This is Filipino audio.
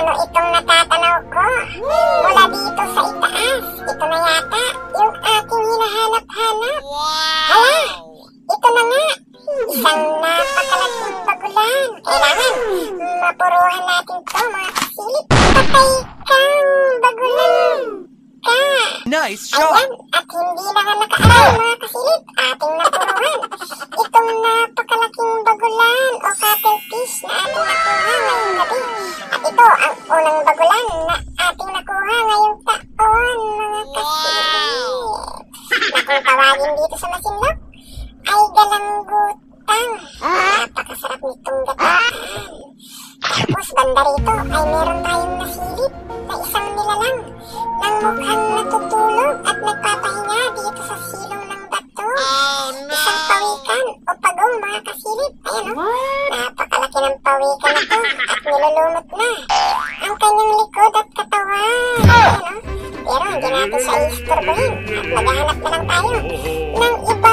Ano itong natatanaw ko? Mula dito sa itaas. Ito na yata yung aking hinahanap-hanap. Hala! Ito na nga. Isang napakalaking bagulan. Kailangan mapuruhan natin to, mga kasilip. Patay kang bagulan ka. Nice shot! Ayan, at hindi na nga nakaaral, mga kasilip. Ating napuruhan. Itong napakalaking bagulan o cuttlefish na ating nakuha ngayong gabi. At ito ang unang bagulan na ating nakuha ngayong taon, mga kasilip. Na kung tawagin dito sa Masinloc ay galangutang. Napakasarap nitong gataan. Tapos banda rito ay meron tayong nasilip na isang nilalang nang mukhang natutulog at nagpapahinga dito sa silong ng bato. Isang pawikan o pagong, mga kasilip. Ayan o, napakalaki ng pawikan na to at nilulumot na ang kanyang likod at katawan. Ayan o, pero hindi natin siya istorbohin at maghahanap na lang tayo ng iba